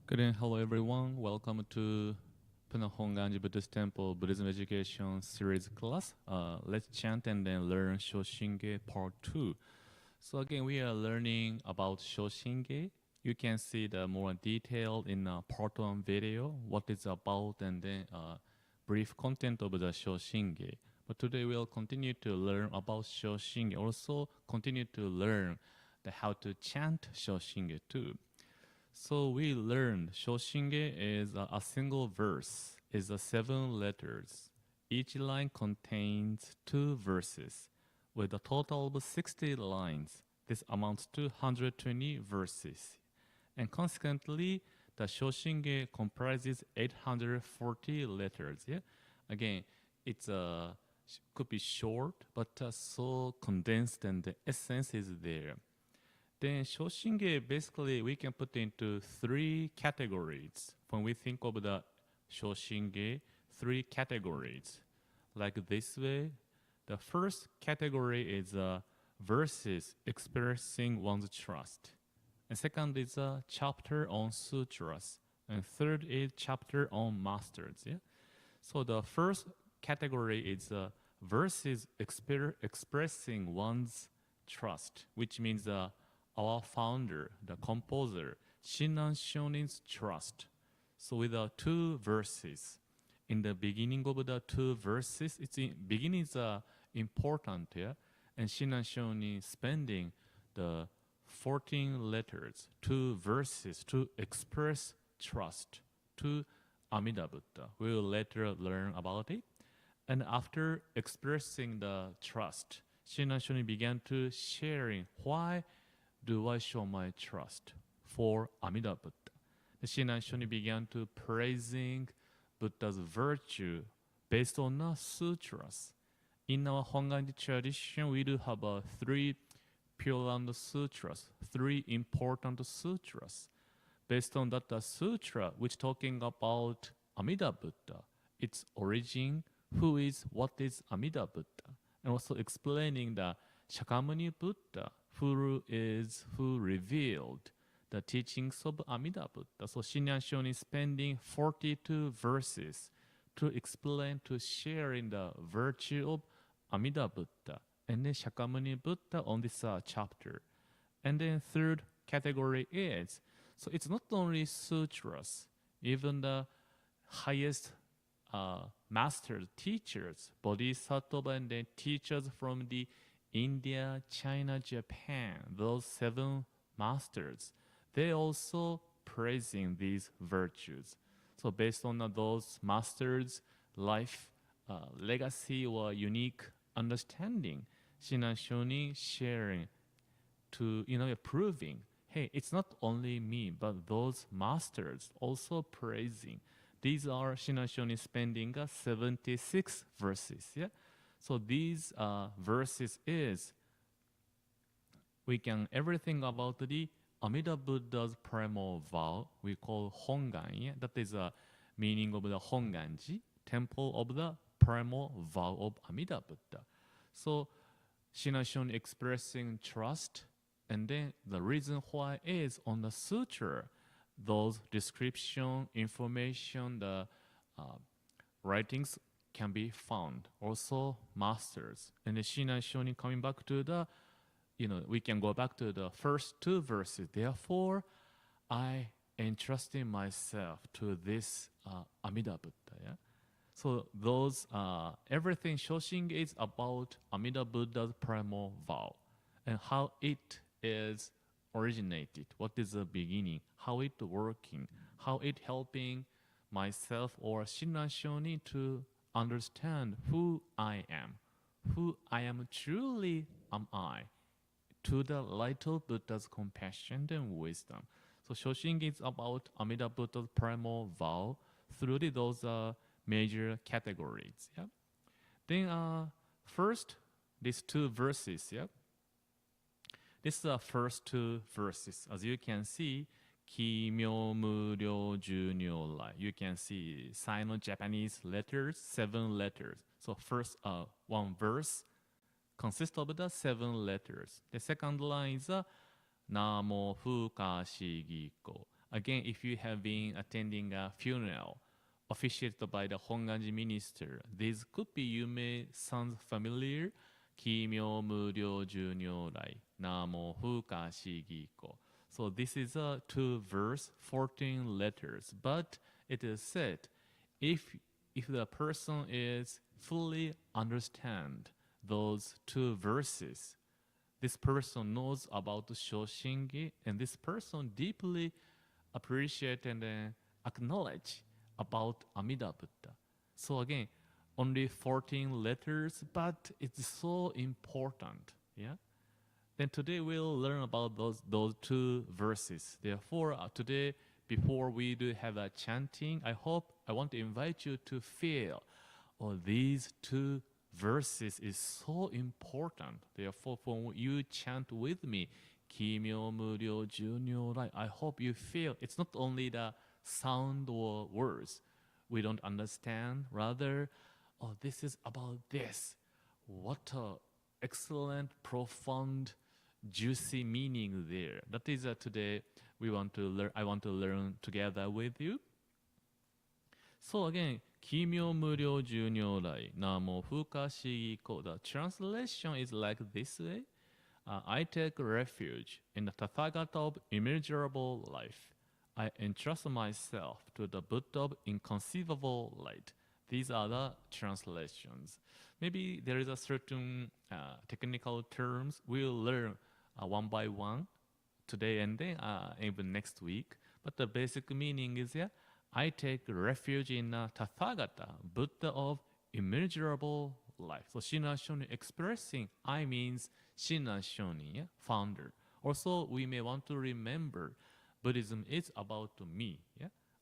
Good and hello everyone. Welcome to Hongwanji Buddhist Temple Buddhism Education Series class. Let's chant and then learn Shoshinge Part 2. So again, we are learning about Shoshinge. You can see the more detail in Part 1 video, what it's about, and then brief content of the Shoshinge. But today we'll continue to learn about Shoshinge. Also continue to learn how to chant Shoshinge too. So we learned Shoshinge is a single verse, is 7 letters. Each line contains 2 verses. With a total of 60 lines, this amounts to 120 verses. And consequently, the Shoshinge comprises 840 letters. Yeah, again, it's could be short, but so condensed, and the essence is there. Then Shoshinge, basically, we can put into 3 categories. When we think of the Shoshinge, 3 categories. Like this way, the first category is verses expressing one's trust. And second is a chapter on sutras. And third is chapter on masters. Yeah? So the first category is verses expressing one's trust, which means our founder, the composer, Shinran Shonin's trust. So with the 2 verses, in the beginning of the 2 verses, beginning is important here, and Shinran Shonin spending the 14 letters, 2 verses to express trust to Amida Buddha. We will later learn about it. And after expressing the trust, Shinran Shonin began to sharing why do I show my trust for Amida Buddha. The Shinran Shonin began to praising Buddha's virtue based on the sutras. In our Hongwanji tradition, we do have 3 Pure Land sutras, 3 important sutras. Based on that sutra, which talking about Amida Buddha, its origin, who is, what is Amida Buddha, and also explaining the Shakyamuni Buddha, who revealed the teachings of Amida Buddha. So Shinran Shonin is spending 42 verses to explain, to share in the virtue of Amida Buddha and then Shakyamuni Buddha on this chapter. And then third category is, so it's not only sutras, even the highest masters, teachers, bodhisattva, and then teachers from the India, China, Japan, those 7 masters, they also praising these virtues. So based on those masters' life, legacy or unique understanding, Shinran Shonin sharing to, proving, hey, it's not only me, but those masters also praising. These are Shinran Shonin spending 76 verses, yeah? So these verses is, we can everything about the Amida Buddha's primal vow, we call Hongwanji. That is a meaning of the Hongwanji, temple of the primal vow of Amida Buddha. So Shinran Shonin expressing trust, and then the reason why is on the sutra, those description, information, the writings can be found. Also masters. And the Shinran Shonin coming back to the, we can go back to the first 2 verses. Therefore, I entrusting myself to this Amida Buddha. Yeah? So those, everything Shoshinge is about Amida Buddha's primal vow and how it is originated, what is the beginning, how it working, how it helping myself or Shinran Shonin to understand who I am truly am I, to the light of Buddha's compassion and wisdom. So Shoshinge is about Amida Buddha's primal vow through those major categories. Yeah. Then first, these 2 verses. Yeah. This is the first 2 verses. As you can see, Ki myo mu ryo ju nyo lai. You can see Sino-Japanese letters, 7 letters. So first 1 verse consists of the 7 letters. The second line is Namo Fuka Shigiko. Again, if you have been attending a funeral officiated by the Hongwanji minister, this could be, you may sound familiar. Kimyo Muryo Junyo Rai Namo Fuka Shigiko. So this is a 2 verse, 14 letters. But it is said, if the person is fully understand those 2 verses, this person knows about the Shoshinge, and this person deeply appreciate and acknowledge about Amida Buddha. So again, only 14 letters, but it's so important. Yeah. Then today we'll learn about those 2 verses. Therefore, today, before we do have a chanting, I want to invite you to feel, these 2 verses is so important. Therefore, when you chant with me, Kimyo Muryo Junyo Rai, I hope you feel it's not only the sound or words we don't understand. Rather, this is about this. What a excellent, profound, juicy meaning there. That is today we want to learn. I want to learn together with you. So again, Kimyo Muryo Junyo Rai Namo Fuka Shigiko. The translation is like this way. I take refuge in the Tathagata of immeasurable life. I entrust myself to the Buddha of inconceivable light. These are the translations. Maybe there is a certain technical terms we'll learn one by one today and then even next week. But the basic meaning is, I take refuge in Tathagata, Buddha of immeasurable life. So Shinran Shonin expressing I means Shinran Shonin, founder. Also, we may want to remember Buddhism is about me,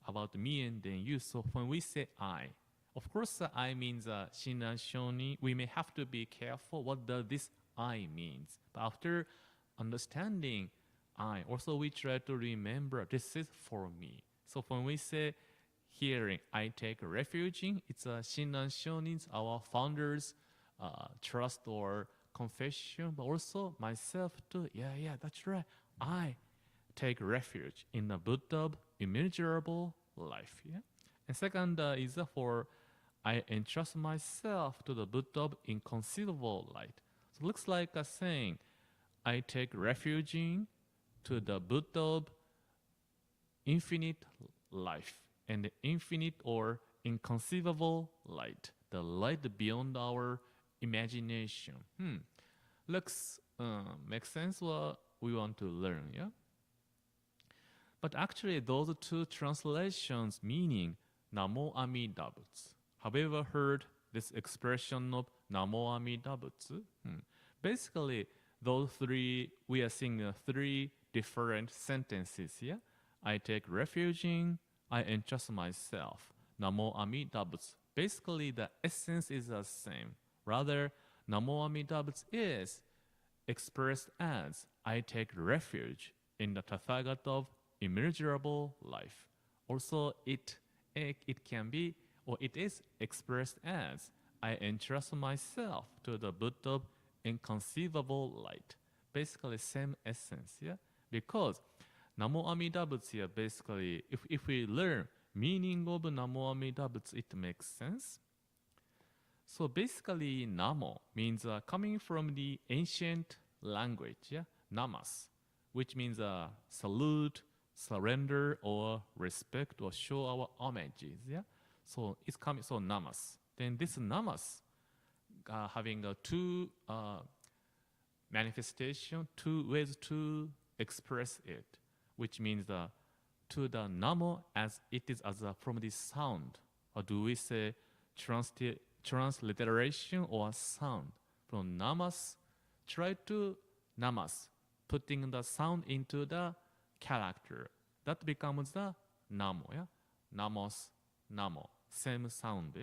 about me and then you. So when we say I, of course, I means Shinran Shonin. We may have to be careful what does this I means. But after understanding I, also we try to remember this is for me. So when we say hearing, I take refuge in, it's a Shinran Shonin's, our founders' trust or confession, but also myself too. Yeah, that's right. I take refuge in the Buddha of immeasurable life. Yeah. And second is for I entrust myself to the Buddha of inconceivable light. So it looks like a saying, I take refuge in to the Buddha of infinite life and the infinite or inconceivable light, the light beyond our imagination. Looks makes sense what we want to learn, yeah? But actually, those 2 translations meaning Namo Amida Butsu. Have you ever heard this expression of Namo Amida Butsu? Basically, those 3, we are seeing 3 different sentences here. I take refuge in, I entrust myself. Namo Amida Butsu. Basically, the essence is the same. Rather, Namo Amida Butsu is expressed as I take refuge in the Tathagata of immeasurable life. Also, it can be, or it is expressed as I entrust myself to the Buddha of inconceivable light. Basically, same essence, yeah? Because Namo Amida Butsu, basically, if we learn meaning of Namo Amida Butsu, it makes sense. So basically, Namo means coming from the ancient language, namas, which means salute, surrender, or respect, or show our homages, So it's coming, so namas. Then this namas having 2 manifestation, 2 ways to express it, which means to the namo as it is as from the sound, or do we say transliteration or sound from namas? Try to namas, putting the sound into the character. That becomes the namo, Namos, namo, same sound,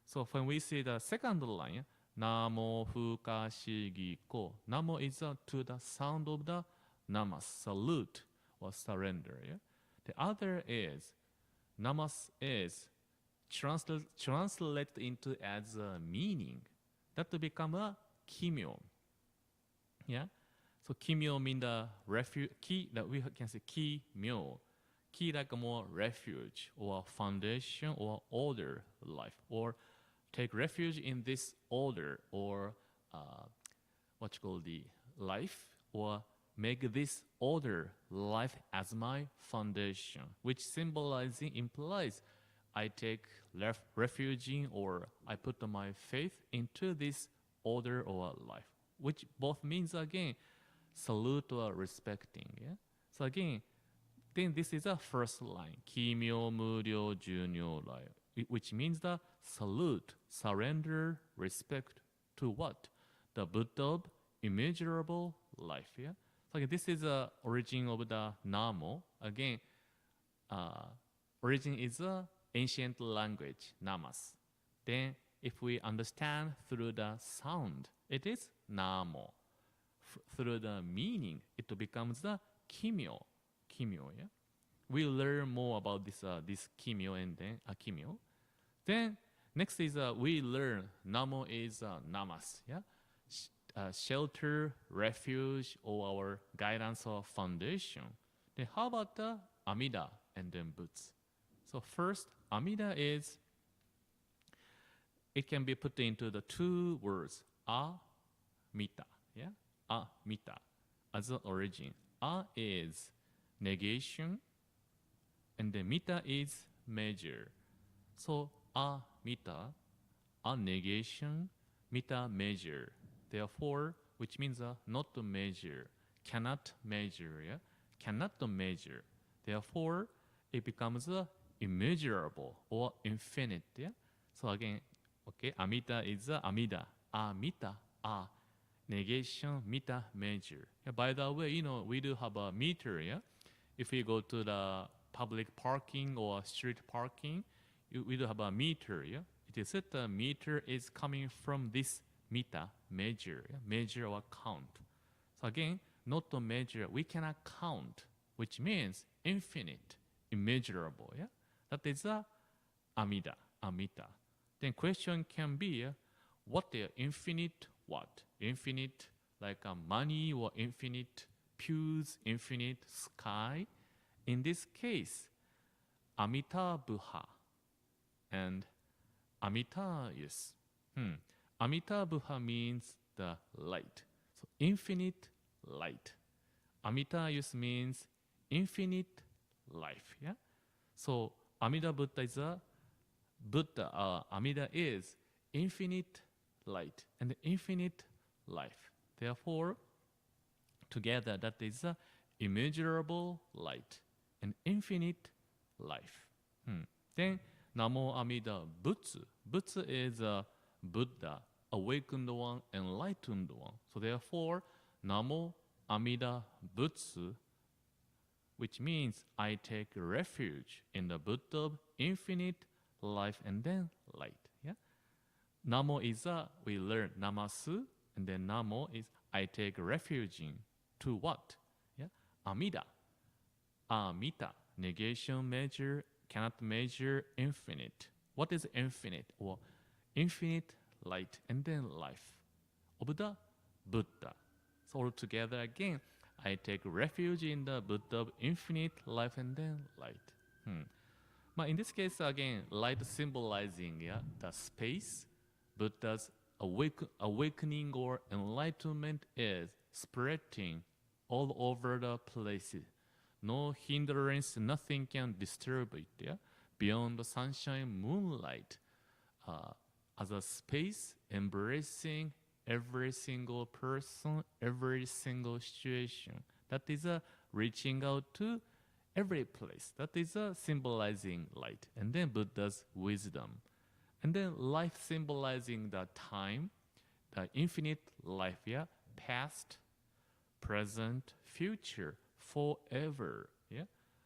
So when we see the second line, namo fuka shigiko, namo is to the sound of the namas, salute or surrender, The other is, namas is translated into as a meaning. That to become a kimyo. So kimyo means the refuge, ki, that we can say kimyo. key like a more refuge or foundation or order life, or take refuge in this order, or what you call the life, or make this order life as my foundation, which symbolizing implies I take refuge in, or I put my faith into this order or life, which both means again salute or respecting. Yeah. So again, then this is the first line, Kimyo Muryo Junyo Rai, which means the salute, surrender, respect to what? The Buddha of immeasurable life. Yeah. So again, this is the origin of the Namo. Again, origin is a ancient language, Namas. Then if we understand through the sound, it is Namo. Through the meaning, it becomes the Kimyo. Kimyo, yeah. We learn more about this Kimyo and then Kimyo. Then next is we learn Namo is Namas, yeah. Shelter, refuge, or our guidance or foundation. Then how about the Amida and then Butsu? So first, Amida is, it can be put into the two words, Amita, yeah? Amita as the origin. Is negation, and then mita is measure. So Amita, negation, mita measure. Therefore, which means not to measure, cannot measure, yeah? Cannot measure. Therefore, it becomes immeasurable or infinite, yeah? So again, okay, Amita is Amida, Amita, negation, meter, measure. Yeah, by the way, you know, we do have a meter, yeah? If we go to the public parking or street parking, we do have a meter, yeah? It is said the meter is coming from this meter, measure, yeah? Measure or count. So again, not to measure, we cannot count, which means infinite, immeasurable, yeah? That is Amida, Amita. Then question can be, what the infinite what? Infinite like money, or infinite pews, infinite sky? In this case, Amida Buddha and Amita, yes. Amida Buddha means the light. So infinite light. Amita means infinite life. Yeah. So Amida Buddha is a Buddha. Amida is infinite light and infinite life. Therefore, together that is a immeasurable light and infinite life. Then Namo Amida Butsu. Butsu is a Buddha, awakened one, enlightened one. So therefore, Namo Amida Butsu, which means I take refuge in the Buddha of infinite life and then light. Yeah. Namo is we learn Namasu, and then Namo is I take refuge in. To what? Yeah. Amida. Amita. Negation measure, cannot measure, infinite. What is infinite? Or infinite light and then life of the Buddha. So all together again, I take refuge in the Buddha of infinite life and then light. But in this case, again, light symbolizing the space. Buddha's awakening or enlightenment is spreading all over the places. No hindrance, nothing can disturb it. Yeah? Beyond the sunshine, moonlight, as a space embracing every single person, every single situation. That is reaching out to every place. That is symbolizing light. And then Buddha's wisdom. And then life symbolizing the time, the infinite life, yeah? Past, present, future, forever. Yeah?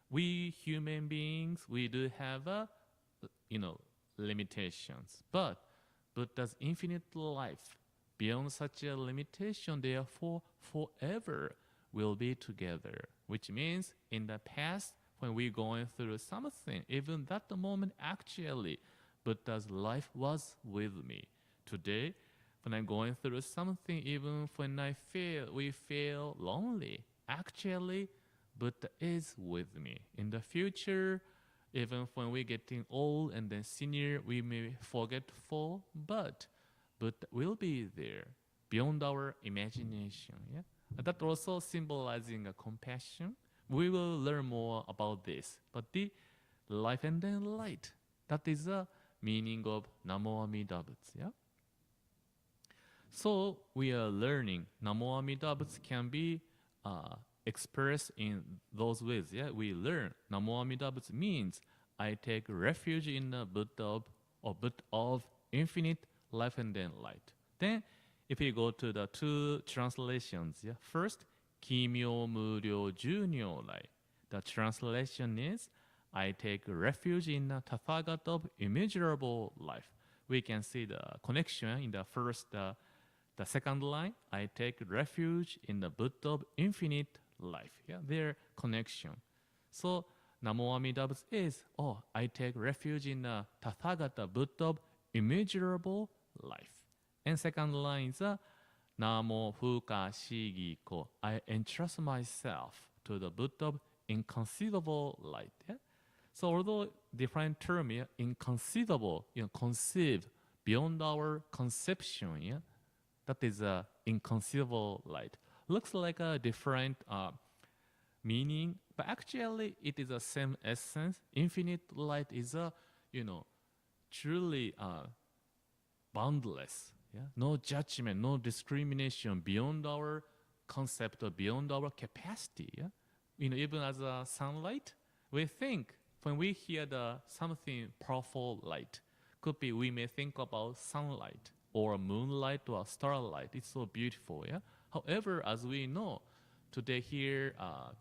We human beings, we do have limitations. But Buddha's infinite life, beyond such a limitation, therefore forever will be together. Which means in the past, when we're going through something, even that moment actually, Buddha's life was with me. Today, when I'm going through something, even when we feel lonely, actually, Buddha is with me. In the future, even when we're getting old and then senior, we may forgetful, but Buddha will be there beyond our imagination. Yeah, that also symbolizing a compassion. We will learn more about this. But the life and then light, that is the meaning of Namo Amida Butsu. Yeah. So we are learning Namo Amida Butsu can be expressed in those ways. Yeah, we learn Namo Amida Butsu means I take refuge in the Buddha of infinite life and then light. Then, if we go to the two translations, yeah, first Kimyo Muryo Junyo Rai. The translation is I take refuge in the Tathagata of immeasurable life. We can see the connection in the first. The second line, I take refuge in the Buddha of infinite life. Yeah, their connection. So Namo Amida Butsu is, I take refuge in the Tathagata Buddha of immeasurable life. And second line is Namo Fuka Shigi Ko. I entrust myself to the Buddha of inconceivable light. Yeah? So although different term, yeah, inconceivable, conceive beyond our conception, yeah, that is inconceivable light. Looks like a different meaning, but actually it is the same essence. Infinite light is truly boundless. Yeah? No judgment, no discrimination beyond our concept or beyond our capacity. Yeah? Even as a sunlight, we think when we hear something powerful light, could be we may think about sunlight or moonlight or starlight. It's so beautiful, yeah? However, as we know, today here,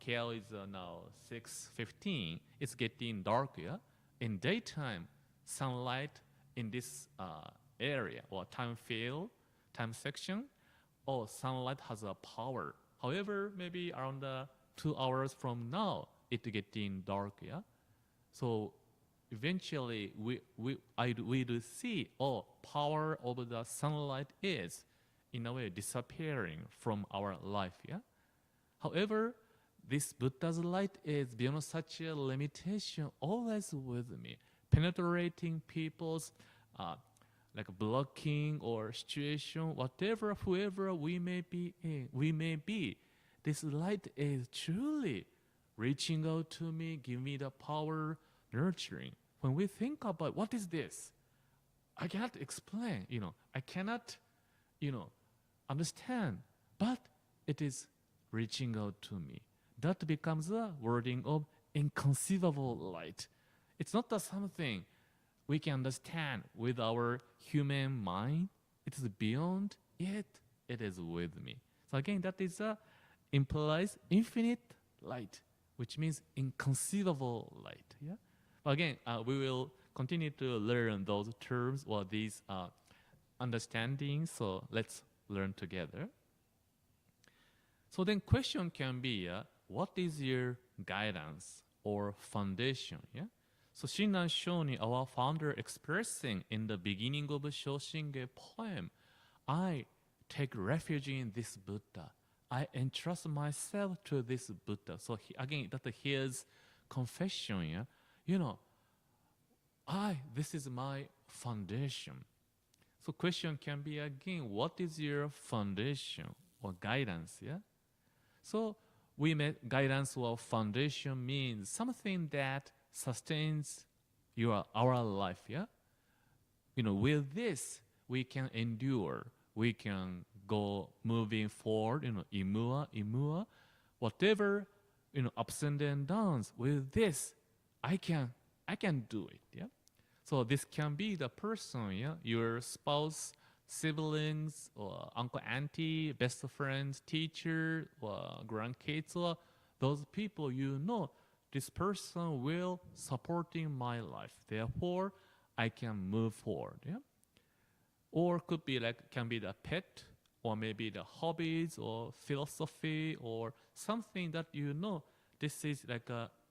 KL is now 6:15. It's getting dark, yeah? In daytime, sunlight in this area or time section, sunlight has a power. However, maybe around 2 hours from now, it's getting dark, yeah? So eventually we do see power of the sunlight is in a way disappearing from our life. Yeah. However, this Buddha's light is beyond such a limitation, always with me, penetrating people's like blocking or situation, whatever, whoever we may be. This light is truly reaching out to me, give me the power, nurturing. When we think about what is this, I cannot explain, I cannot, understand, but it is reaching out to me. That becomes a wording of inconceivable light. It's not something we can understand with our human mind. It is beyond it. It is with me. So again, that is implies infinite light, which means inconceivable light. Yeah. Again, we will continue to learn those terms or these understandings. So let's learn together. So then question can be, what is your guidance or foundation? Yeah. So Shinran Shonin, our founder, expressing in the beginning of Shoshinge poem, I take refuge in this Buddha. I entrust myself to this Buddha. So again, that his confession, yeah. This is my foundation. So question can be again, what is your foundation or guidance? Yeah. So we met guidance or foundation means something that sustains our life. Yeah. With this we can endure. We can go moving forward. Imua, whatever ups and downs. With this, I can do it. Yeah. So this can be the person, yeah, your spouse, siblings, or uncle, auntie, best friends, teacher, or grandkids, or those people this person will supporting my life. Therefore, I can move forward. Yeah. Or could be can be the pet, or maybe the hobbies, or philosophy, or something that this is like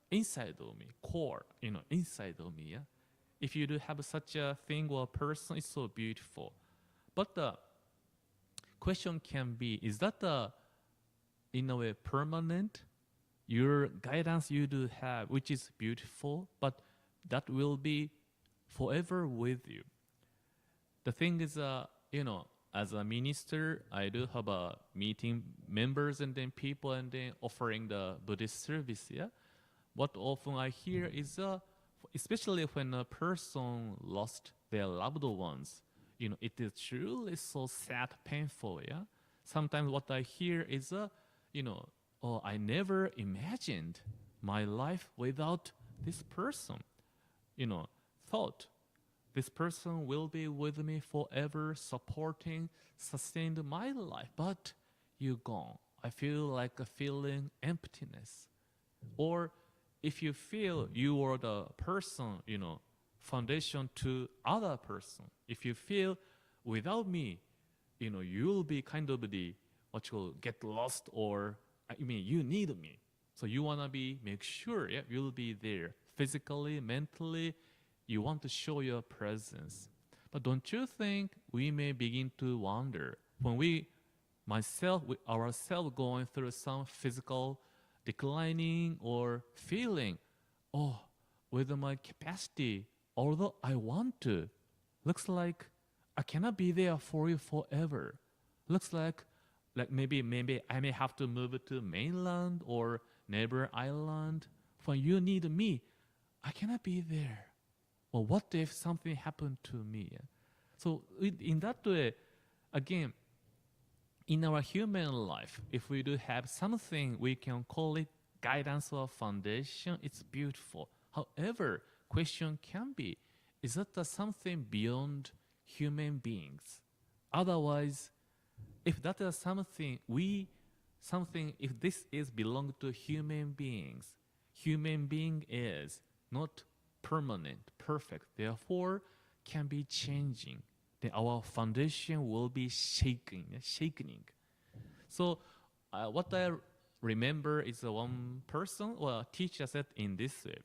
inside of me, core, inside of me. Yeah. If you do have such a thing or a person, it's so beautiful. But the question can be, is that in a way permanent your guidance you do have, which is beautiful, but that will be forever with you. The thing is, as a minister, I do have a meeting members and then people and then offering the Buddhist service. Yeah, what often I hear is, especially when a person lost their loved ones, it is truly so sad, painful. Yeah, sometimes what I hear is, oh, I never imagined my life without this person. Thought this person will be with me forever, supporting, sustained my life. But you gone. I feel like a feeling emptiness. Or if you feel you are the person, foundation to other person. If you feel without me, you'll be kind of the what you'll get lost, or you need me. So you wanna make sure, yeah, you'll be there physically, mentally. You want to show your presence. But don't you think we may begin to wonder when we ourselves going through some physical declining or feeling, oh, with my capacity, although I want to, looks like I cannot be there for you forever. Looks like maybe I may have to move to mainland or neighbor island. When you need me, I cannot be there. Well, what if something happened to me? So in that way, again, in our human life, if we do have something, we can call it guidance or foundation. It's beautiful. However, question can be, is that something beyond human beings? Otherwise, if that is something, if this is belong to human beings, human being is not permanent, perfect, therefore can be changing. Then our foundation will be shaking. So what I remember is one person or teacher said in this way.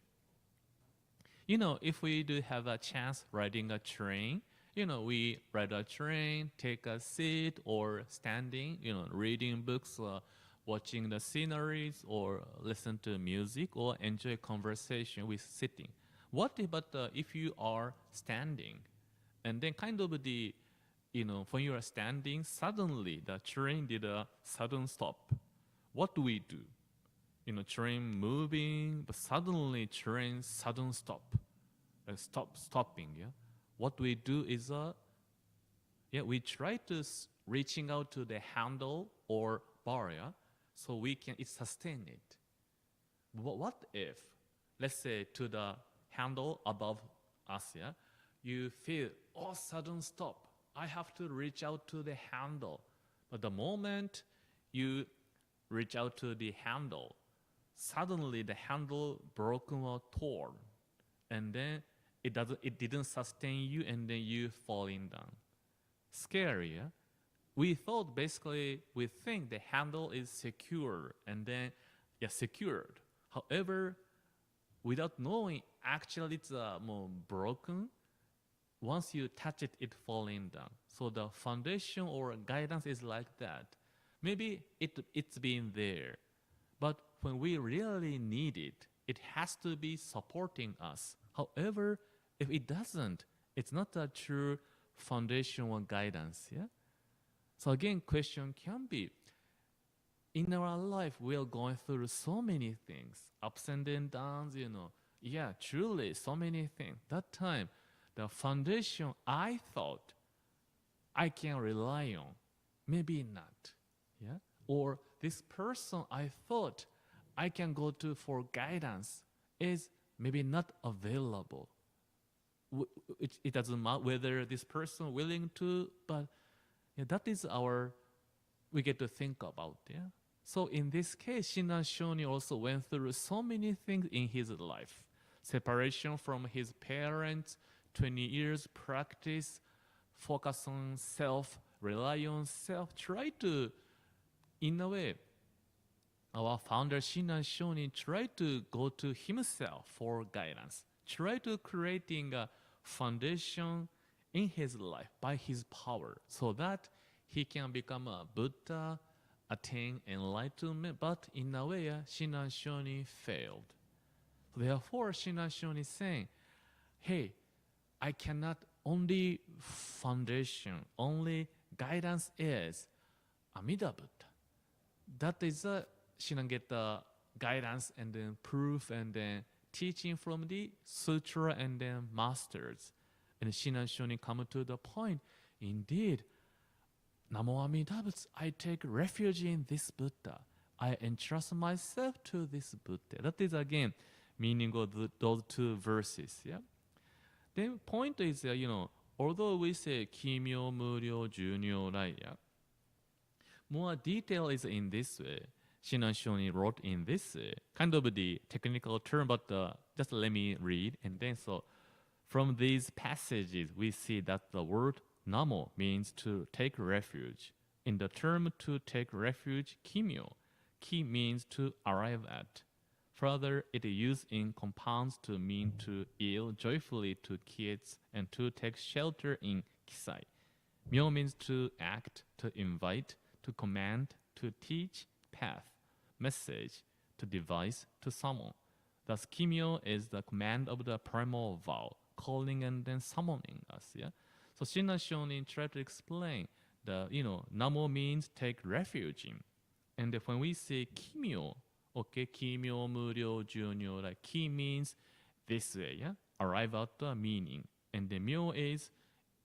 If we do have a chance riding a train, we ride a train, take a seat or standing, reading books, watching the sceneries or listen to music or enjoy conversation with sitting. What about if you are standing and then kind of when you are standing, suddenly the train did a sudden stop. What do we do? Train moving, but suddenly train sudden stop. Stopping, yeah? What we do is, we try to reaching out to the handle or barrier so we can sustain it. But what if, let's say to the handle above us, yeah, you feel, oh, sudden stop. I have to reach out to the handle. But the moment you reach out to the handle, suddenly the handle broken or torn, and then it didn't sustain you, and then you falling down. Scary, yeah? We think the handle is secure, and then secured. However, without knowing, actually it's more broken. Once you touch it, it's falling down. So the foundation or guidance is like that. Maybe it's been there, but when we really need it, it has to be supporting us. However, if it doesn't, it's not a true foundation or guidance. Yeah. So again, question can be: in our life, we are going through so many things, ups and then downs. Yeah, truly, so many things. That time, the foundation I thought I can rely on, maybe not. Yeah. Or this person I thought I can go to for guidance is maybe not available. It doesn't matter whether this person willing to, but that is we get to think about. Yeah. So in this case, Shinran Shonin also went through so many things in his life. Separation from his parents, 20 years practice, focus on self, rely on self, try to, in a way, our founder Shinran Shonin tried to go to himself for guidance, try to creating a foundation in his life by his power so that he can become a Buddha, attain enlightenment, but in a way, Shinran Shonin failed. Therefore, Shinran Shonin is saying, hey, I cannot only foundation, only guidance is Amida Buddha. That is Shinran get the guidance and then proof and then teaching from the sutra and then masters. And Shinran Shonin come to the point, indeed, Namo Amida Butsu, I take refuge in this Buddha. I entrust myself to this Buddha. That is again meaning of those two verses. Yeah. The point is, although we say Kimyo, Muryo, Junyo, right? Yeah. More detail is in this way. Shinran Shonin wrote in this way, kind of the technical term, but just let me read. And then so from these passages, we see that the word Namo means to take refuge. In the term to take refuge, Kimyo, ki means to arrive at. Further, it is used in compounds to mean to yield joyfully to kids and to take shelter in kisai. Myo means to act, to invite, to command, to teach, path, message, to devise, to summon. Thus, Kimyo is the command of the primal vow, calling and then summoning us. Yeah. So Shinran Shonin tried to explain the Namo means take refuge in, and when we say Kimyo, okay, Kimyo, Muryo, Junyo, like Ki means this way, yeah, arrive at the meaning, and the Myo is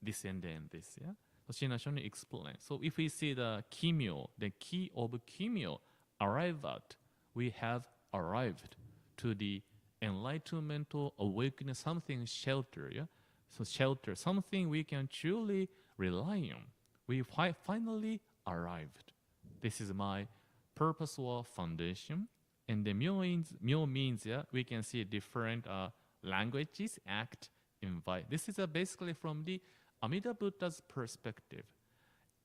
this and then this, yeah. So Shinran Shonin explained. So if we see the Kimyo, the key of Kimyo, arrive at, we have arrived to the enlightenment or awakening, something shelter, yeah. So shelter, something we can truly rely on. We finally arrived. This is my purpose or foundation. And the myo means, yeah, we can see different languages, act, invite. This is basically from the Amida Buddha's perspective.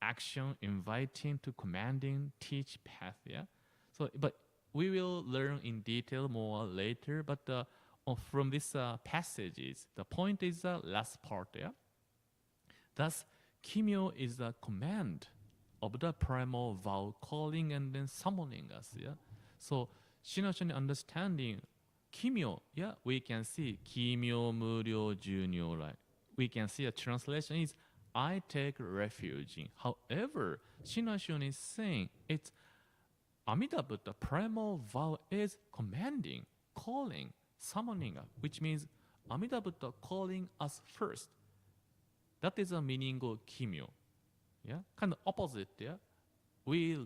Action, inviting to commanding, teach, path, yeah. So, but we will learn in detail more later, but from these passages, the point is the last part, yeah. Thus, Kimyo is the command of the primal vow, calling and then summoning us, yeah. So, Shinran Shonin understanding Kimyo, yeah, we can see Kimyo, Muryo, Junyo, right? We can see a translation is I take refuge in. However, Shinran Shonin is saying it's Amida Buddha, primal vow is commanding, calling, summoning us, which means Amida Buddha calling us first. That is the meaning of Kimyo. Yeah, kind of opposite. Yeah, we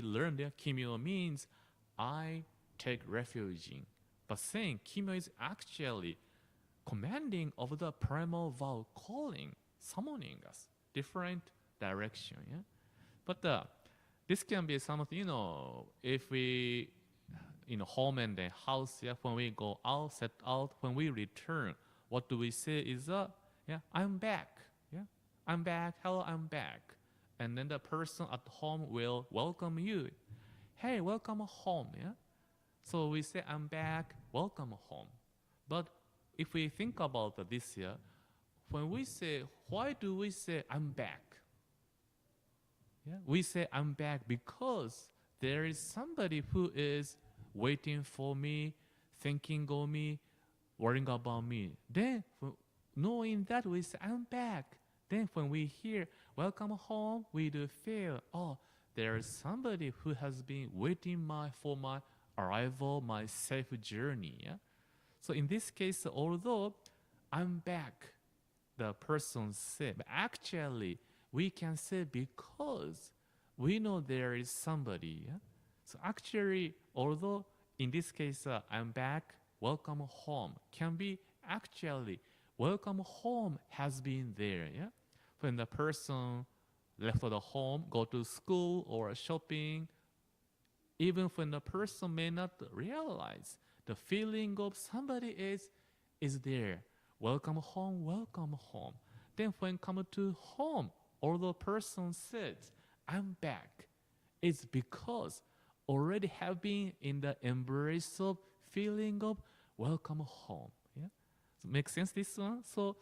learned that Kimyo means I take refuge in, but saying Kimyo is actually commanding of the primal vow, calling, summoning us, different direction. Yeah, but this can be something, if we, home and the house, yeah, when we go out, set out, when we return, what do we say is, yeah, I'm back, yeah, I'm back, hello, I'm back. And then the person at home will welcome you. Hey, welcome home, yeah? So we say, I'm back, welcome home. But if we think about this year, when we say, why do we say, I'm back? Yeah, we say I'm back because there is somebody who is waiting for me, thinking of me, worrying about me. Then, knowing that, we say I'm back. Then when we hear welcome home, we do feel, oh, there is somebody who has been waiting for my arrival, my safe journey. Yeah? So in this case, although I'm back, the person said, but actually, we can say because we know there is somebody. Yeah? So actually, although in this case, I'm back, welcome home, can be actually, welcome home has been there. Yeah? When the person left for the home, go to school or shopping, even when the person may not realize, the feeling of somebody is there. Welcome home, welcome home. Then when come to home, although person says, I'm back, it's because already have been in the embrace of feeling of welcome home. Yeah? So make sense this one? So,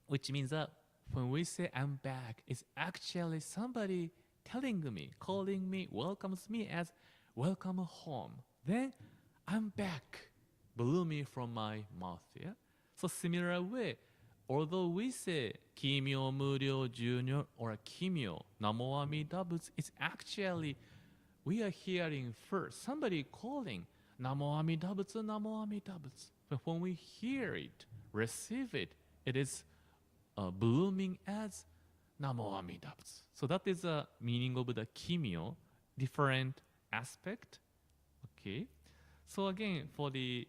which means that when we say I'm back, it's actually somebody telling me, calling me, welcomes me as welcome home. Then I'm back, blooming from my mouth. Yeah. So similar way, although we say Kimyo Muryo Junior or Kimyo Namo Amida Butsu, it's actually we are hearing first somebody calling Namo Amida Butsu, Namo Amida Butsu. But when we hear it, receive it, it is blooming as Namo Amida Butsu. So that is the meaning of the Kimyo, different aspect. Okay. So again, for the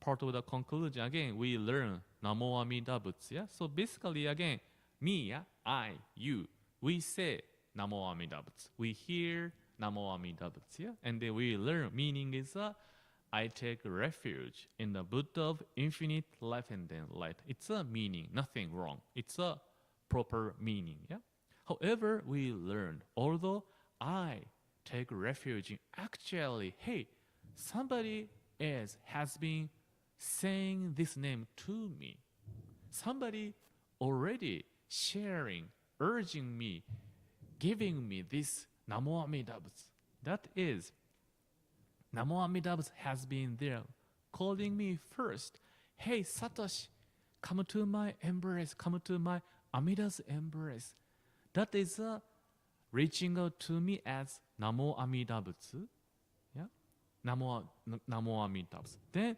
part of the conclusion, again, we learn Namo Amida Butsu. Yeah? So basically, again, me, yeah? I, you, we say Namo Amida Butsu. We hear Namo Amida Butsu. Yeah? And then we learn, meaning is I take refuge in the Buddha of infinite life and then light. It's a meaning, nothing wrong. It's a proper meaning. Yeah. However, we learned, although I take refuge in, actually, hey, somebody else has been saying this name to me. Somebody already sharing, urging me, giving me this Namo Amida Butsu. That is, Namo Amida Butsu has been there, calling me first. Hey, Satoshi, come to my embrace, come to my Amida's embrace. That is reaching out to me as Namo Amida Butsu. Yeah? Namo Amida Butsu. Then,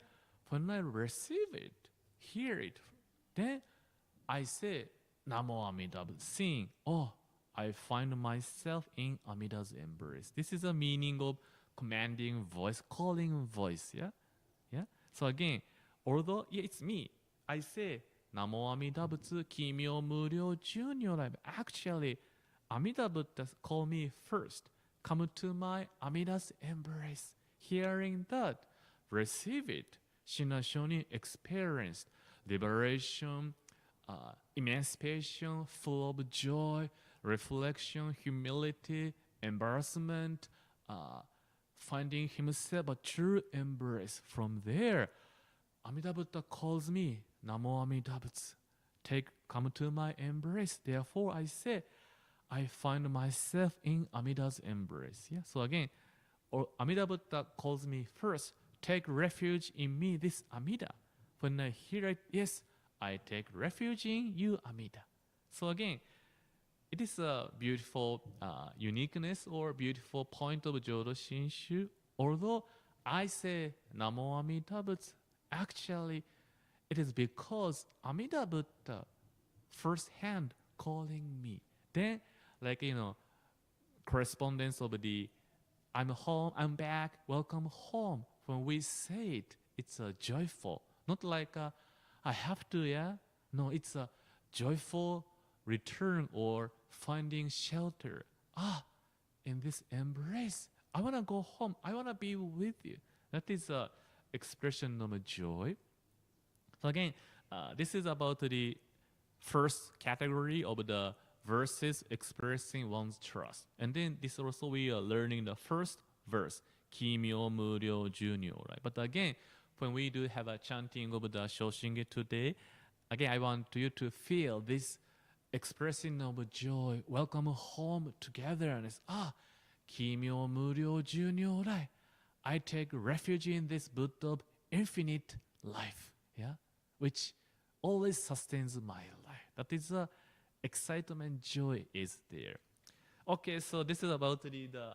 when I receive it, hear it, then I say Namo Amida Butsu, seeing, oh, I find myself in Amida's embrace. This is a meaning of commanding voice, calling voice, yeah? Yeah? So again, although, yeah, it's me, I say, Namo Amida Butsu Kimyo Muryo Junior Life. Actually, Amida Buddha called me first. Come to my Amida's embrace. Hearing that, receive it. Shinran Shonin experienced liberation, emancipation, full of joy, reflection, humility, embarrassment, finding himself a true embrace. From there, Amida Buddha calls me, Namo Amida Butsu. Come to my embrace. Therefore, I say, I find myself in Amida's embrace. Yeah. So again, Amida Buddha calls me first. Take refuge in me, this Amida. When I hear it, yes, I take refuge in you, Amida. So again, it is a beautiful uniqueness or beautiful point of Jodo Shinshu. Although I say Namo Amida Butsu, actually, it is because Amida Buddha first hand calling me. Then, correspondence of the I'm home, I'm back, welcome home. When we say it, it's a joyful. Not like I have to, yeah? No, it's a joyful return or finding shelter. In this embrace, I want to go home. I want to be with you. That is a expression of joy. So again, this is about the first category of the verses expressing one's trust. And then this also we are learning the first verse, Kimyo Muryo Junior, right? But again, when we do have a chanting of the Shoshinge today, again, I want you to feel this expressing of joy, welcome home, togetherness. Kimyo Muryo Junior, right? I take refuge in this Buddha of infinite life, yeah, which always sustains my life. That is excitement, joy is there. Okay, so this is about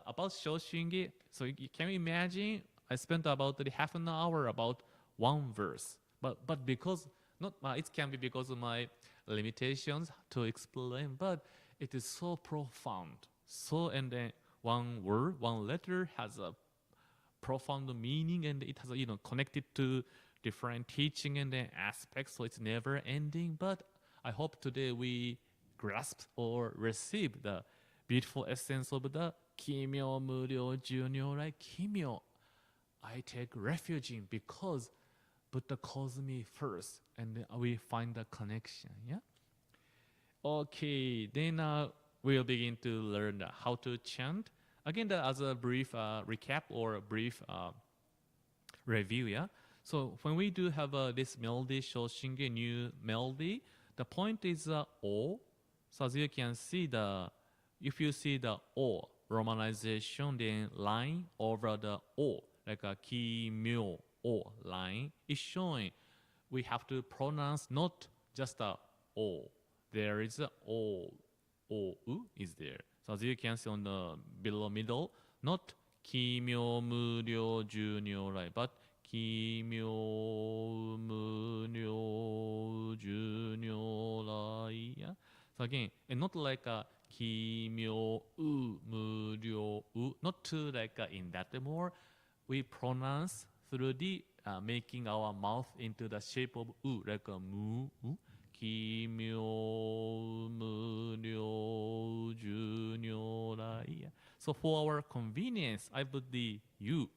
about Shoshinge. So can you imagine? I spent about half an hour about one verse, but because not it can be because of my limitations to explain, but it is so profound. So and then one word, one letter has a profound meaning, and it has connected to different teaching and then aspects. So it's never ending. But I hope today we grasp or receive the beautiful essence of the Kimyo Muryo Junior, right? Kimyo, I take refuge in because Buddha calls me first, and we find the connection. Yeah. Okay, then we'll begin to learn how to chant. Again, as a brief recap or a brief review. Yeah. So when we do have this melody, Shoshinge, new melody, the point is O. So as you can see, if you see the O romanization, then line over the O, like a kimyo O line, is showing we have to pronounce not just a O. There is a O, U is there. So as you can see on the below middle, not kimyo muryo junyo rai, but kimyo muryo junyo rai. Yeah? So again, and not like a kimyo muryo not to like in that more. We pronounce through the making our mouth into the shape of like a mu, kimyo muryo junyo rai. So for our convenience, I put the u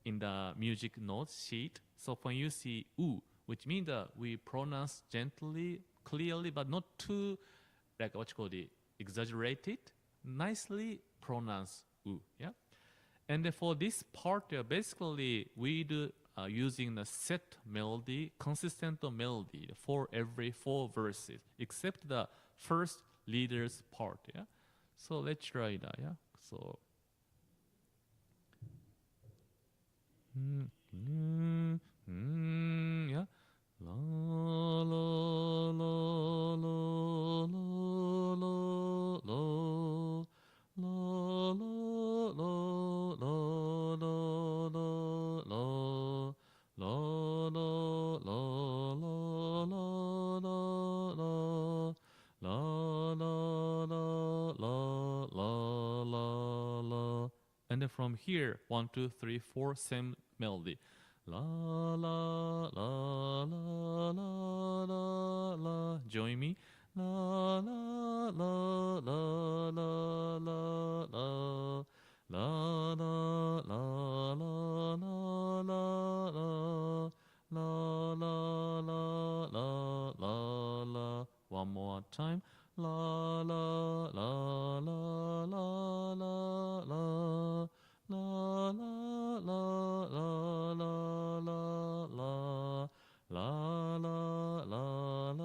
in the music notes sheet. So when you see u, which means that we pronounce gently, clearly, but not too like what you call the exaggerated, nicely pronounce u. Yeah. And for this part, basically we do using the set melody, consistent melody for every 4 verses, except the first leader's part. Yeah. So let's try that. Yeah. So. Yeah. La la la la la la la la la la la la la la and then from here 1 2 3 4 same melody. La la la la la la la. Join me. La la la la la la la la la la la la la la la la la la. One more time. La la la la la la la. La la la la la la la la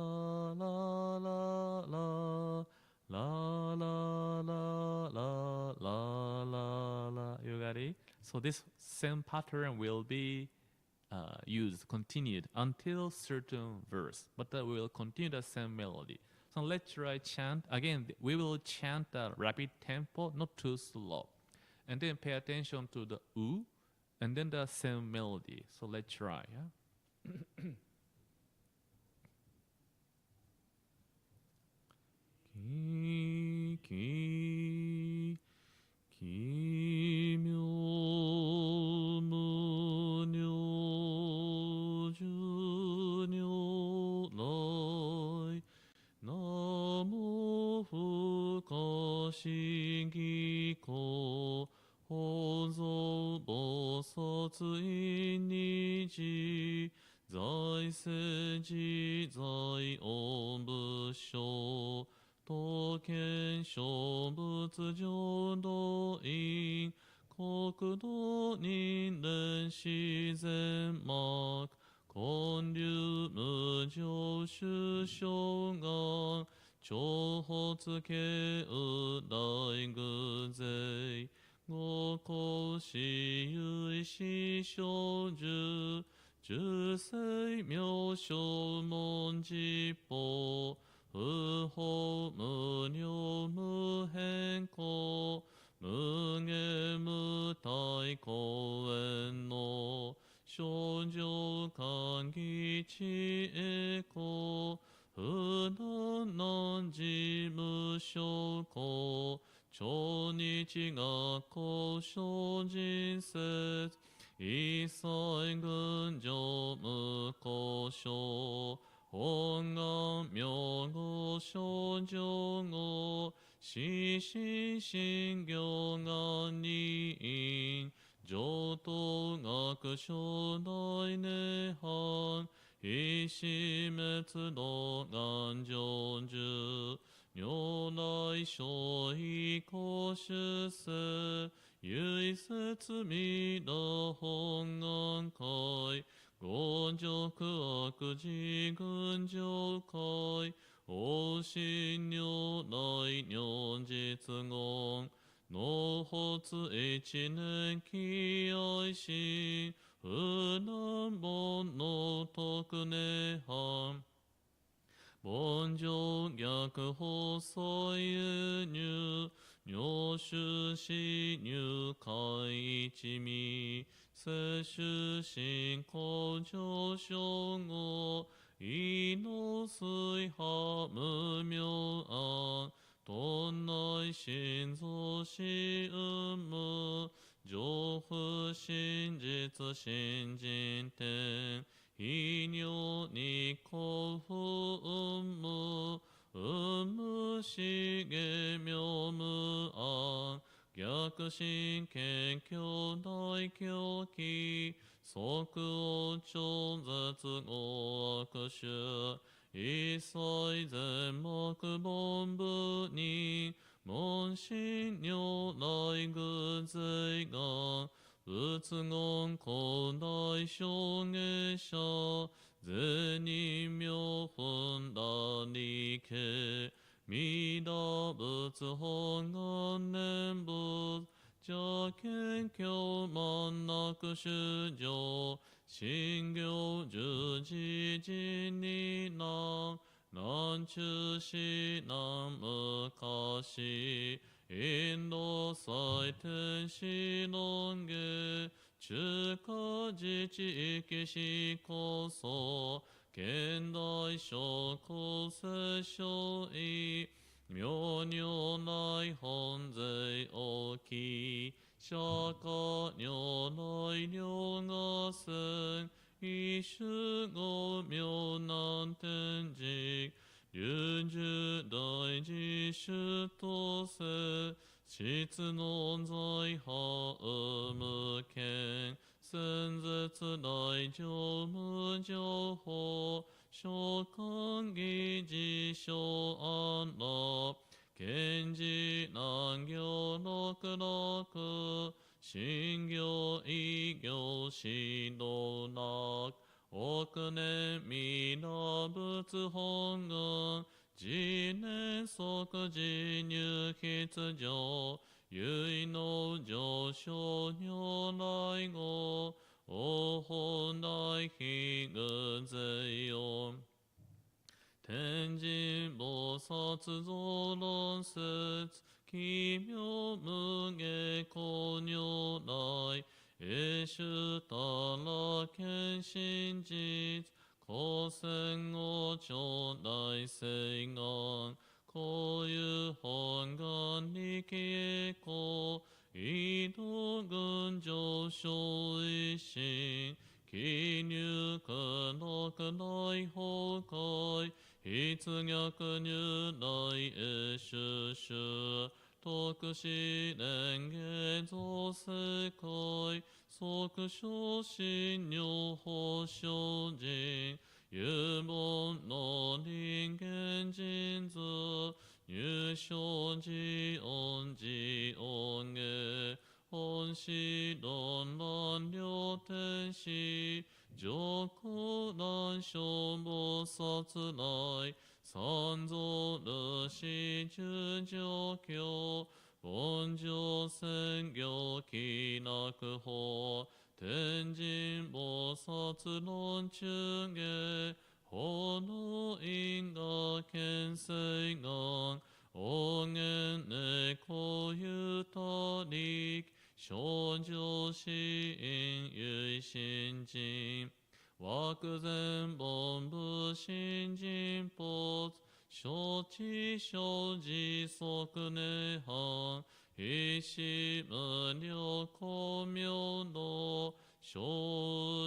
la la la la la la la. You got it? So this same pattern will be used, continued until certain verse, but we will continue the same melody. So let's try chant again. We will chant the rapid tempo, not too slow. And then pay attention to the u, and then the same melody. So let's try. Yeah? ki, ki, ki, myo, mu, nyo, ju, nyo, lai, namo, fu, ka, shi, gi, ko, 本草菩薩因に自在世自在音仏性刀剣勝仏浄土院国土人連自然幕建立無常種障眼長発慶右大偶勢五行四唯四小十十世妙正門実法不法無量無変更無限無体公園の症状歓喜知恵公不断難事無償公超日学校精進説一切群上無故障本願名号症状語死心心行願人上等学初大涅槃一死滅道願成就如来所以公主世唯説弥陀本願会五辱悪事群上会往生如来如実言納発一年期愛心不難本の特寧藩凡上逆放送輸入入手し入会一味摂取進行上昇後異の水波無明暗頓内心臓死運無上不真実真人天非尿に幸福運無運無しげ妙無安逆心謙虚大狂気即応超絶合悪種一切全目本部に門心如来具税願仏言古代証言者善人妙分断理系弥陀仏本願念仏邪見教満なく主上信行十字人に南中市南昔インド祭天使論下中華自治域市こそ現代諸国世所意妙如来本税大きい釈迦如来両が戦一種五妙難天竺龍樹大自主とせ質の在派無権先絶大乗無情報召喚議事小安楽賢治難行六六信行異行指導楽億年弥陀仏本願次年即時入筆上唯の上昇如来語お本大悲具税音天神菩薩増論説奇妙無下公如来永寿たら見真実古戦後長大誓願こういう本願力栄光移動群上昇一心記入苦楽大崩壊筆逆如来永寿主徳死蓮華造世界即昇進如法精進有門の人間人図入生寺恩寺恩下本師論乱両天使上皇南小菩薩来三蔵ルシ十条教凡上宣行気なく法天神菩薩論中下法の因果見世願応元猫ゆた力少女死因唯心人枠前本部新人没承知生じ即涅槃必死無量光明道小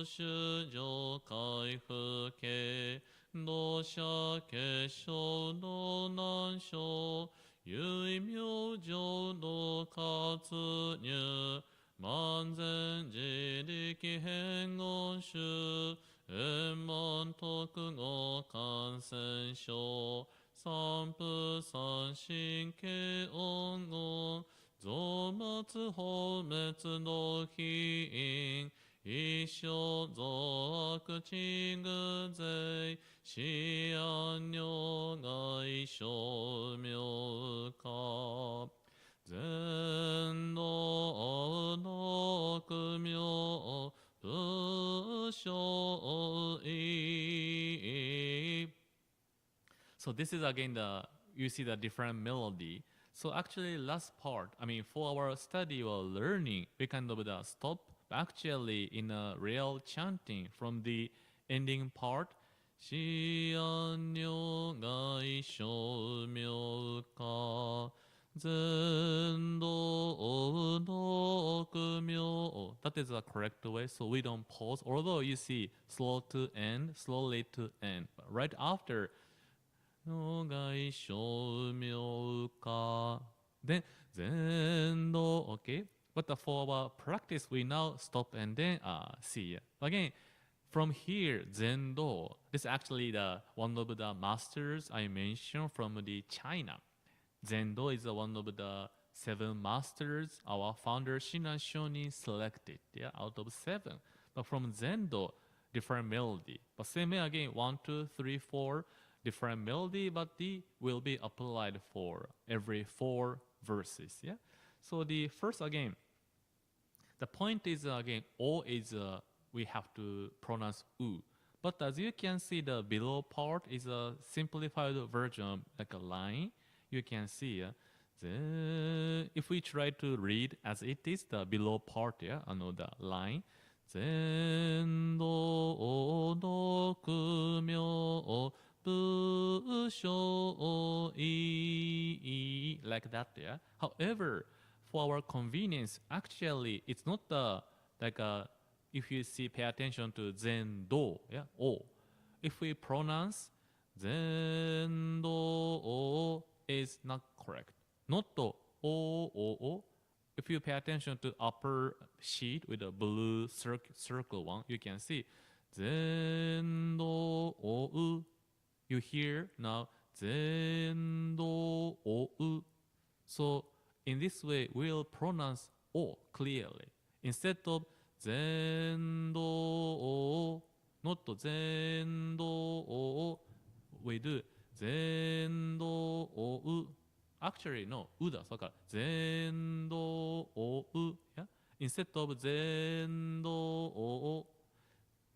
主上回復系同社結晶の難所唯妙浄土活入万全自力変言種円満特語感染症三不三神経音言増末放滅の非因一生増悪地具税死安如外小妙化 So this is again you see the different melody. So actually last part, I mean for our study or learning, we kind of stop actually in a real chanting from the ending part. しあんにょがいしょみょか Zendo no kumyo. That is the correct way, so we don't pause. Although you see slow to end, slowly to end. But right after no gai shomyo ka. Then zendo, okay. But for our practice, we now stop and then see. Again, from here, zendo. This is actually the one of the masters I mentioned from the China. Zendo is one of the 7 masters our founder Shinran Shonin selected, out of 7. But from Zendo, different melody. But same way again, 1, 2, 3, 4, different melody, but the will be applied for every 4 verses. Yeah. So the first again, the point is again, O is we have to pronounce U. But as you can see, the below part is a simplified version, like a line. You can see, if we try to read as it is, the below part, another line. Zendo no kumyo busho I, like that, However, for our convenience, actually, it's not like if you see, pay attention to zendo, o. If we pronounce zendo is not correct. Not the o. If you pay attention to upper sheet with a blue circle one, you can see zendo o. You hear now zendo o. So in this way, we'll pronounce o clearly instead of zendo o. Not zendo o. We do zendo o. Actually, no, u だ。だから、zendo o u. Yeah? Instead of zendo o,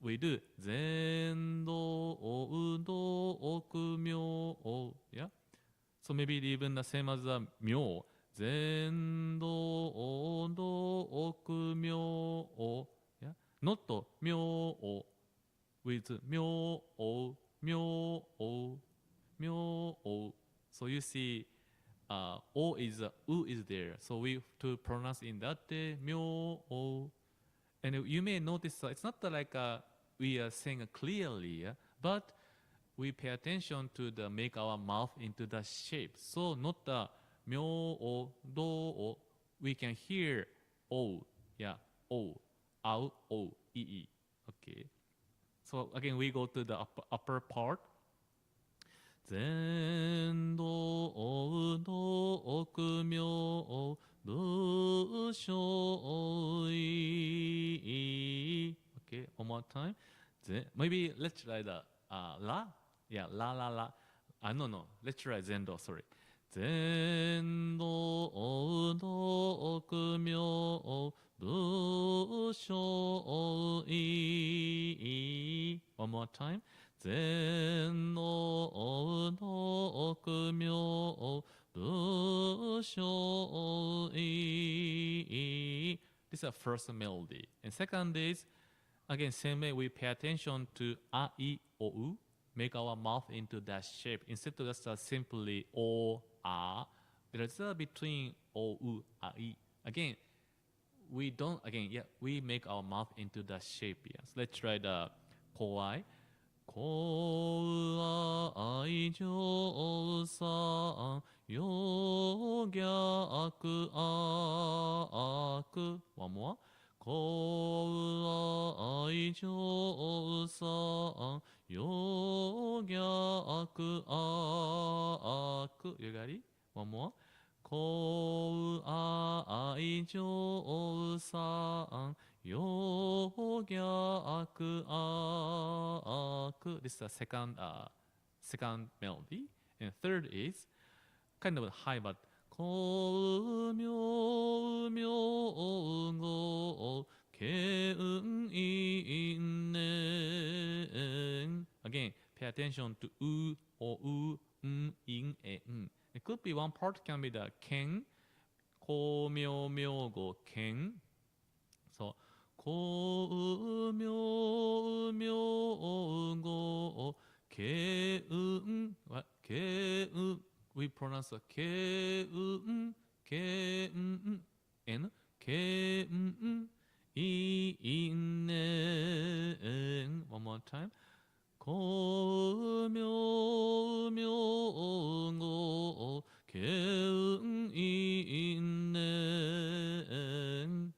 we do zendo o u do oku myo o. Yeah? So maybe even the same as the myo. Zendo o do oku myo o. Yeah? Not myo o with myo o, myo o, myo o. So you see, o is u is there. So we to pronounce in that myo o. And you may notice it's not like we are saying clearly, but we pay attention to the make our mouth into the shape. So not the myo o, do o. We can hear o, o, ao, o, i. Okay. So again, we go to the upper part. Zendo o do oku myo o busho I. Okay, one more time. Maybe let's try the la. Yeah, la la la. No. Let's try zendo. Sorry. Zendo o do oku myo o busho I. One more time. Zendo o do oku myo o busho I. This is the first melody. And second is, again, same way we pay attention to a, I, o, u. Make our mouth into that shape. Instead of just simply o, a, there is a between o, u, a, I. Again, we don't, we make our mouth into that shape. So let's try the kowai. Kowai jo san yo gyaku aku. One more. Kowai jo san yo gyaku aku. You got it? One more. Kowai jo san yo gyaku aku. This is the second melody. And third is kind of high, but ko myo myo go keun in. Again, pay attention to u or u ing, e, ng. It could be one part can be the ken, ko, myo, myo, go, ken. So, ko, myo, myo, go, ke, what? Ke, we pronounce ke, ke, n, ke, I, in, one more time. Ko, myo, myo, go, ke, in,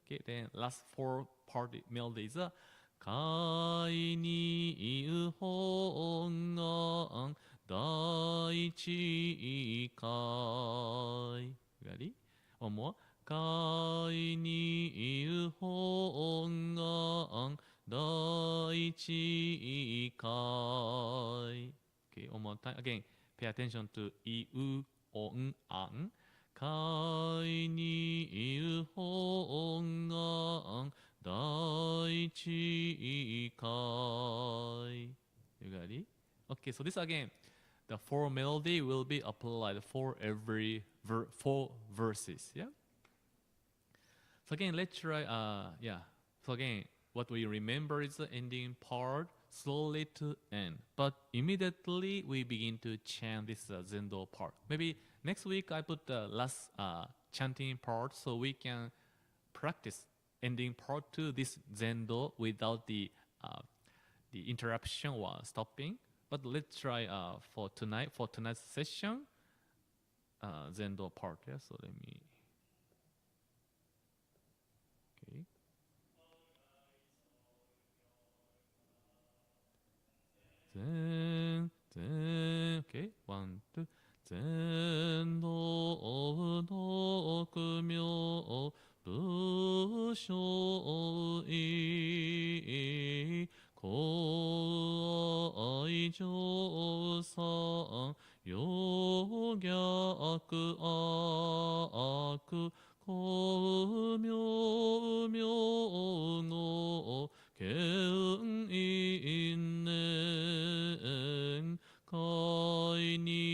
okay, then last four part melody is kai ni hong ang dai chi kai. Ready? One more. Kai ni hong ang dai chi kai. Okay, one more time. Again, pay attention to i, u, ong, ang. Kai ni hong ang dai chi kai. You got it? Okay, so this again, the four melody will be applied for every four verses. Yeah. So again, let's try. So again, what we remember is the ending part slowly to end, but immediately we begin to chant this zendo part. Maybe next week I put the last chanting part so we can practice ending part to this zendo without the interruption while stopping. But let's try for tonight's session zendo part. Yeah, so let me. Okay. Zen, zen, okay, 1, 2. Zen do no kumyo bu shou i ko ai jo san yo gyaku aku ko myo myo go ken in kai ni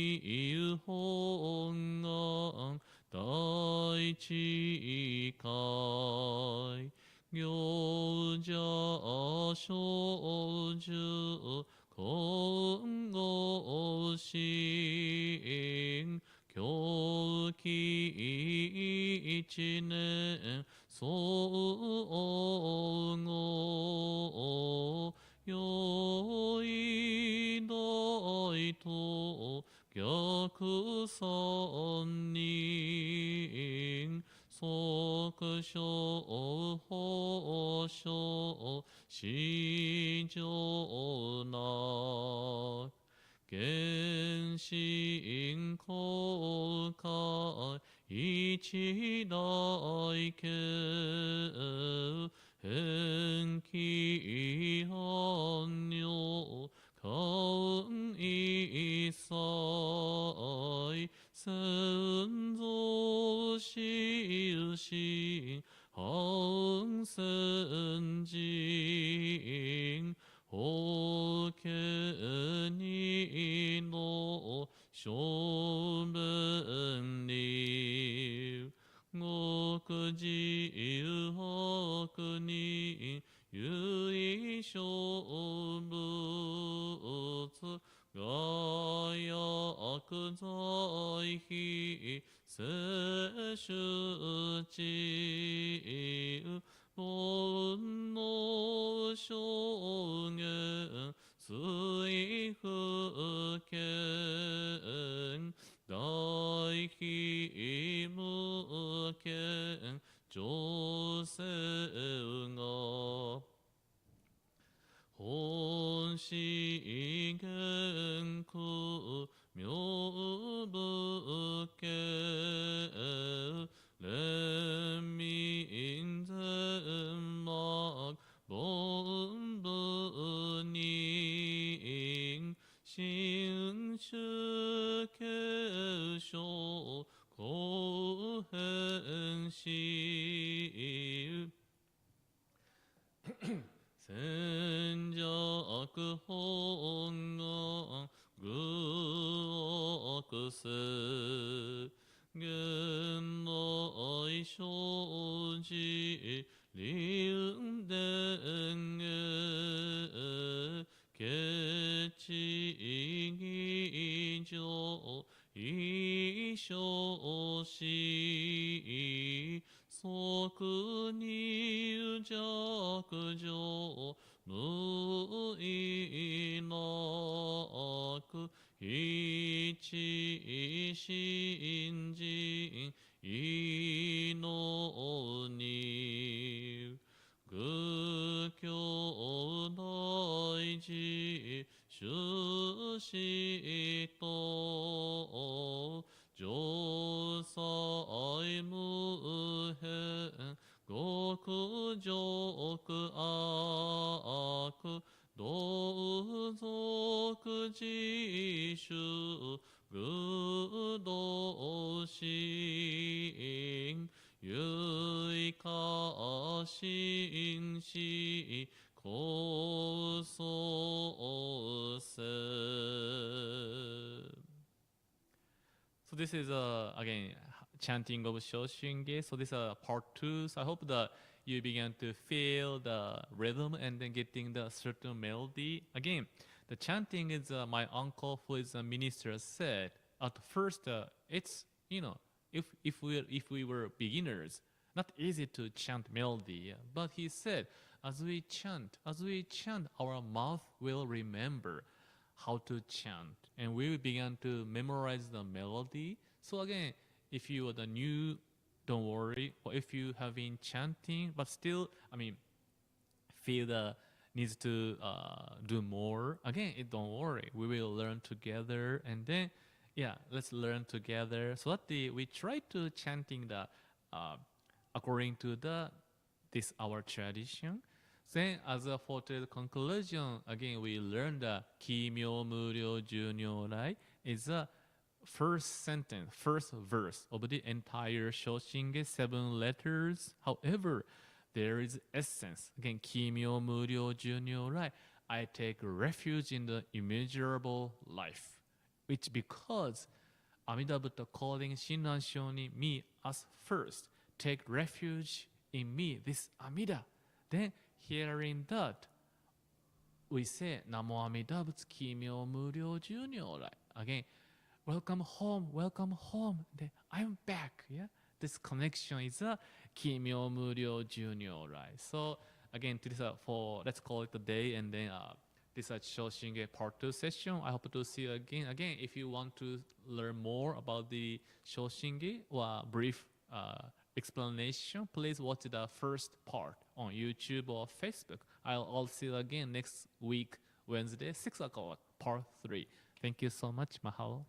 hong ang dai chi kai gyo ja shou ju kong go shin kyo ki ichi nen so go yo i dai to gyaku san nin soku shou ho shou shi jo na genshin kokai ichi dai ke henki hanyo kan isai senzo shi hang senjin hoken ni no shoben ni gokuji hoku ni yui shobutsu gaya akuzai hi se shuchi non no shongen sui hu ken dai hi mu ken josen ga hon shi gen ku myo bu ke ren mi in zen mak bon bu ni Shinshu ke shou ko hen shi senjaku hon ji liang den ge chi gi jo yi shou shi soku ni jaku jo mu i na ku ichi shinji i no ni gu kyou nai ji shu shi to jo sai mu hen goku joku aku do zoku ji shu gu do shin yui ka shin shi ko so se. So this is again chanting of Shoshinge. So this is part 2. So I hope that you begin to feel the rhythm and then getting the certain melody. Again, the chanting is my uncle who is a minister said at first it's if we were beginners, not easy to chant melody. But he said as we chant, our mouth will remember how to chant, and we began to memorize the melody. So again, if you are the new, don't worry. Or if you have been chanting, but still, feel the needs to do more. Again, don't worry. We will learn together, and then, let's learn together. So that we try to chanting the according to this our tradition. Then, as a for the conclusion, again, we learned the Kimyo Muryo Junyo Rai is the first sentence, first verse of the entire Shoshinge, 7 letters. However, there is essence. Again, Kimyo Muryo Junyo Rai. I take refuge in the immeasurable life, which because Amida Buddha calling Shinran Shonin me as first, take refuge in me, this Amida. Then hearing that, we say Namo Amida Butsu Kimyo Muryo Junyo Rai. Again, welcome home, welcome home. I'm back. Yeah, this connection is a Kimyo Muryo Junyo Rai. So again, this for let's call it a day, and then this is Shoshinge part 2 session. I hope to see you again. Again, if you want to learn more about the Shoshinge or brief explanation, please watch the first part on YouTube or Facebook. I'll see you again next week, Wednesday, 6 o'clock, part 3. Thank you so much. Mahalo.